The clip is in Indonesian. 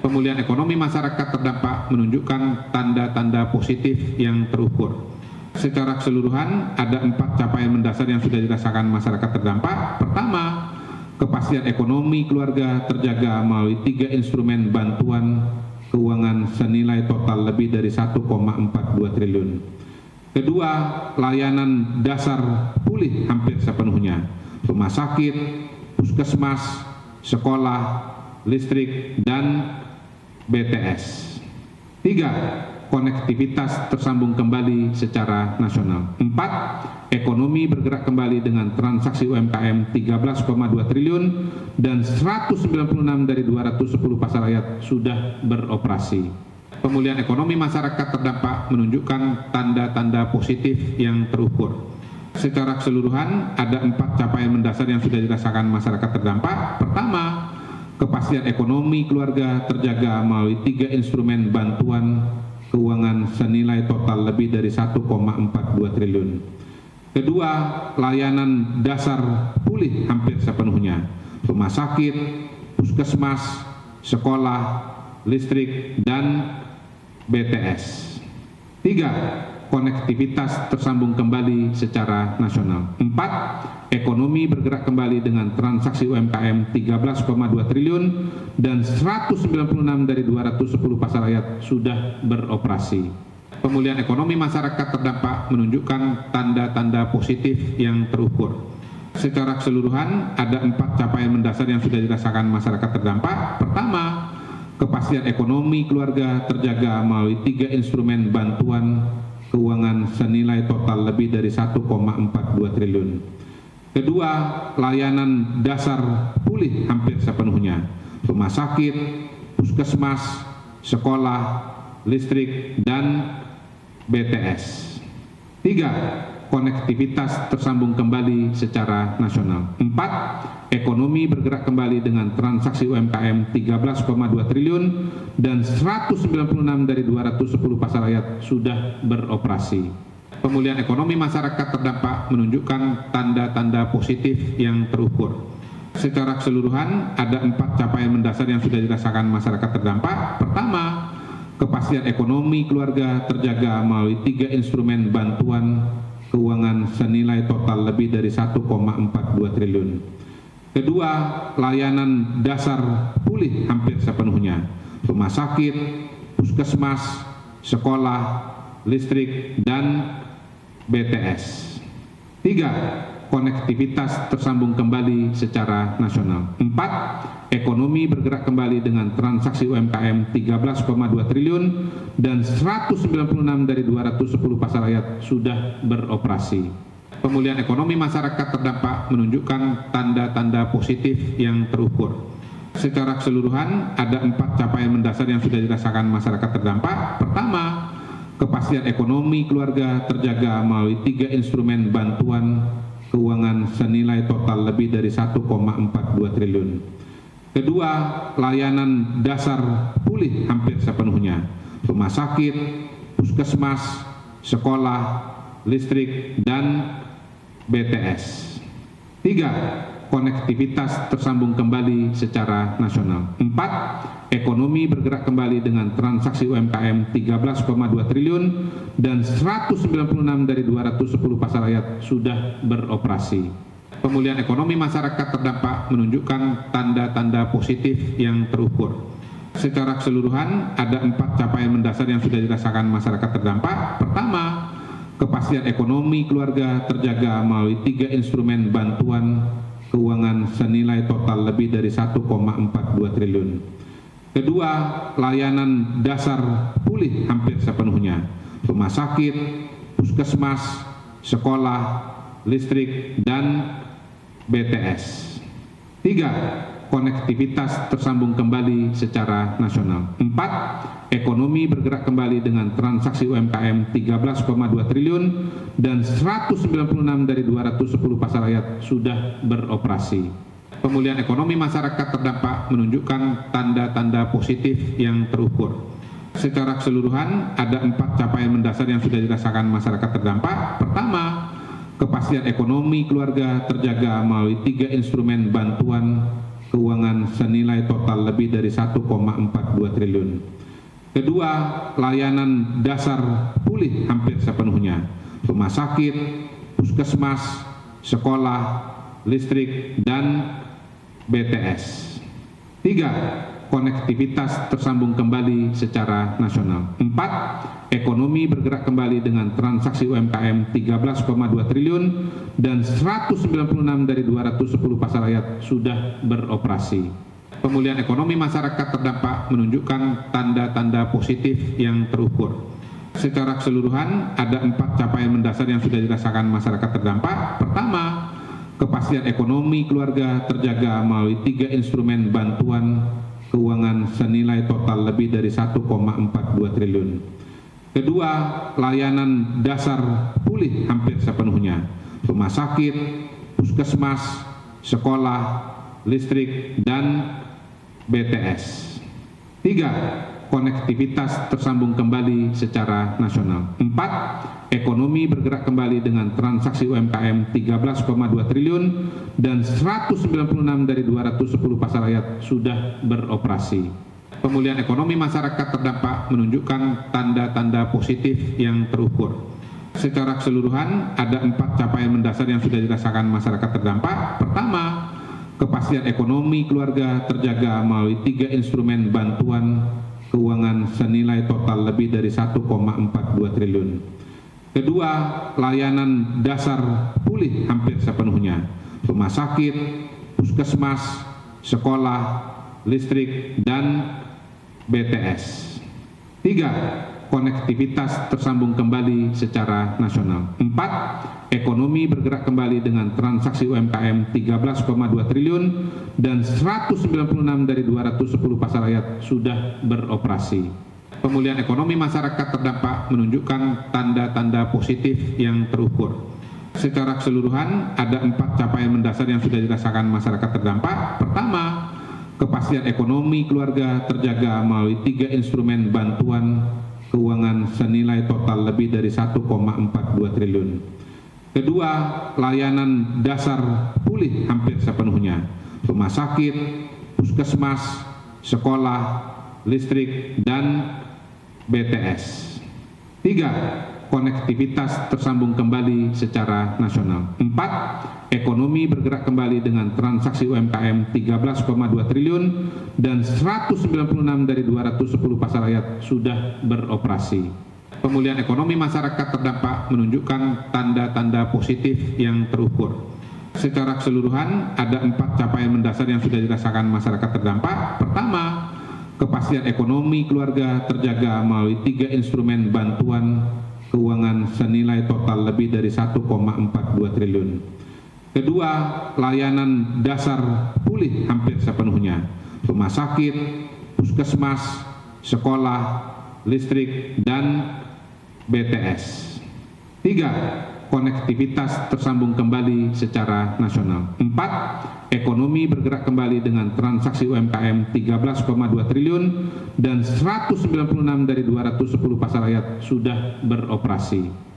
Pemulihan ekonomi masyarakat terdampak menunjukkan tanda-tanda positif yang terukur. Secara keseluruhan ada 4 capaian mendasar yang sudah dirasakan masyarakat terdampak. Pertama, kepastian ekonomi keluarga terjaga melalui 3 instrumen bantuan keuangan senilai total lebih dari 1,42 triliun. Kedua, layanan dasar pulih hampir sepenuhnya. Rumah sakit, puskesmas, sekolah, listrik, dan BTS. 3. Konektivitas tersambung kembali secara nasional. 4. Ekonomi bergerak kembali dengan transaksi UMKM 13,2 triliun dan 196 dari 210 pasar rakyat sudah beroperasi. Pemulihan ekonomi masyarakat terdampak menunjukkan tanda-tanda positif yang terukur. Secara keseluruhan ada 4 capaian mendasar yang sudah dirasakan masyarakat terdampak. Pertama, kepastian ekonomi keluarga terjaga melalui 3 instrumen bantuan keuangan senilai total lebih dari 1,42 triliun. Kedua, layanan dasar pulih hampir sepenuhnya. Rumah sakit, puskesmas, sekolah, listrik, dan BTS. 3. Konektivitas tersambung kembali secara nasional. 4. Ekonomi bergerak kembali dengan transaksi UMKM 13,2 triliun dan 196 dari 210 pasar rakyat sudah beroperasi. Pemulihan ekonomi masyarakat terdampak menunjukkan tanda-tanda positif yang terukur. Secara keseluruhan ada 4 capaian mendasar yang sudah dirasakan masyarakat terdampak. Pertama, kepastian ekonomi keluarga terjaga melalui 3 instrumen bantuan keuangan senilai total lebih dari 1,42 triliun. Kedua, layanan dasar pulih hampir sepenuhnya. Rumah sakit, puskesmas, sekolah, listrik, dan BTS. 3. Konektivitas tersambung kembali secara nasional. 4. Ekonomi bergerak kembali dengan transaksi UMKM 13,2 triliun dan 196 dari 210 pasar rakyat sudah beroperasi. Pemulihan ekonomi masyarakat terdampak menunjukkan tanda-tanda positif yang terukur. Secara keseluruhan ada 4 capaian mendasar yang sudah dirasakan masyarakat terdampak. Pertama, kepastian ekonomi keluarga terjaga melalui 3 instrumen bantuan keuangan senilai total lebih dari 1,42 triliun. Kedua, layanan dasar pulih hampir sepenuhnya. Rumah sakit, puskesmas, sekolah, listrik, dan BTS. 3. Konektivitas tersambung kembali secara nasional. 4. Ekonomi bergerak kembali dengan transaksi UMKM 13,2 triliun dan 196 dari 210 pasar rakyat sudah beroperasi. Pemulihan ekonomi masyarakat terdampak menunjukkan tanda-tanda positif yang terukur. Secara keseluruhan ada 4 capaian mendasar yang sudah dirasakan masyarakat terdampak. Pertama, kepastian ekonomi keluarga terjaga melalui 3 instrumen bantuan keuangan senilai total lebih dari 1,42 triliun. Kedua, layanan dasar pulih hampir sepenuhnya. Rumah sakit, puskesmas, sekolah, listrik, dan BTS. 3. Konektivitas tersambung kembali secara nasional. 4. Ekonomi bergerak kembali dengan transaksi UMKM 13,2 triliun dan 196 dari 210 pasar rakyat sudah beroperasi. Pemulihan ekonomi masyarakat terdampak menunjukkan tanda-tanda positif yang terukur. Secara keseluruhan ada 4 capaian mendasar yang sudah dirasakan masyarakat terdampak. Pertama, kepastian ekonomi keluarga terjaga melalui 3 instrumen bantuan keuangan senilai total lebih dari 1,42 triliun. Kedua, layanan dasar pulih hampir sepenuhnya. Rumah sakit, puskesmas, sekolah, listrik, dan BTS. 3. Konektivitas tersambung kembali secara nasional. 4. Ekonomi bergerak kembali dengan transaksi UMKM 13,2 triliun dan 196 dari 210 pasar rakyat sudah beroperasi. Pemulihan ekonomi masyarakat terdampak menunjukkan tanda-tanda positif yang terukur. Secara keseluruhan ada 4 capaian mendasar yang sudah dirasakan masyarakat terdampak. Pertama, kepastian ekonomi keluarga terjaga melalui 3 instrumen bantuan keuangan senilai total lebih dari 1,42 triliun. Kedua, layanan dasar pulih hampir sepenuhnya. Rumah sakit, puskesmas, sekolah, listrik, dan BTS. 3. Konektivitas tersambung kembali secara nasional. 4. Ekonomi bergerak kembali dengan transaksi UMKM 13,2 triliun dan 196 dari 210 pasar rakyat sudah beroperasi. Pemulihan ekonomi masyarakat terdampak menunjukkan tanda-tanda positif yang terukur. Secara keseluruhan ada 4 capaian mendasar yang sudah dirasakan masyarakat terdampak. Pertama, kepastian ekonomi keluarga terjaga melalui 3 instrumen bantuan keuangan senilai total lebih dari 1,42 triliun. Kedua, layanan dasar pulih hampir sepenuhnya. Rumah sakit, puskesmas, sekolah, listrik, dan BTS. 3. Konektivitas tersambung kembali secara nasional. 4. Ekonomi bergerak kembali dengan transaksi UMKM 13,2 triliun dan 196 dari 210 pasar rakyat sudah beroperasi. Pemulihan ekonomi masyarakat terdampak menunjukkan tanda-tanda positif yang terukur. Secara keseluruhan ada 4 capaian mendasar yang sudah dirasakan masyarakat terdampak. Pertama, kepastian ekonomi keluarga terjaga melalui 3 instrumen bantuan keuangan senilai total lebih dari 1,42 triliun. Kedua, layanan dasar pulih hampir sepenuhnya. Rumah sakit, puskesmas, sekolah, listrik, dan BTS. 3. Konektivitas tersambung kembali secara nasional. 4. Ekonomi bergerak kembali dengan transaksi UMKM 13,2 triliun dan 196 dari 210 pasar rakyat sudah beroperasi. Pemulihan ekonomi masyarakat terdampak menunjukkan tanda-tanda positif yang terukur. Secara keseluruhan ada 4 capaian mendasar yang sudah dirasakan masyarakat terdampak. Pertama, kepastian ekonomi keluarga terjaga melalui 3 instrumen bantuan keuangan senilai total lebih dari 1,42 triliun. Kedua, layanan dasar pulih hampir sepenuhnya. Rumah sakit, puskesmas, sekolah, listrik, dan BTS. 3. Konektivitas tersambung kembali secara nasional. 4. Ekonomi bergerak kembali dengan transaksi UMKM 13,2 triliun dan 196 dari 210 pasar rakyat sudah beroperasi. Pemulihan ekonomi masyarakat terdampak menunjukkan tanda-tanda positif yang terukur. Secara keseluruhan ada 4 capaian mendasar yang sudah dirasakan masyarakat terdampak. Pertama, kepastian ekonomi keluarga terjaga melalui 3 instrumen bantuan keuangan senilai total lebih dari 1,42 triliun. Kedua, layanan dasar pulih hampir sepenuhnya. Rumah sakit, puskesmas, sekolah, listrik, dan BTS. 3. Konektivitas tersambung kembali secara nasional. 4. Ekonomi bergerak kembali dengan transaksi UMKM 13,2 triliun dan 196 dari 210 pasar rakyat sudah beroperasi.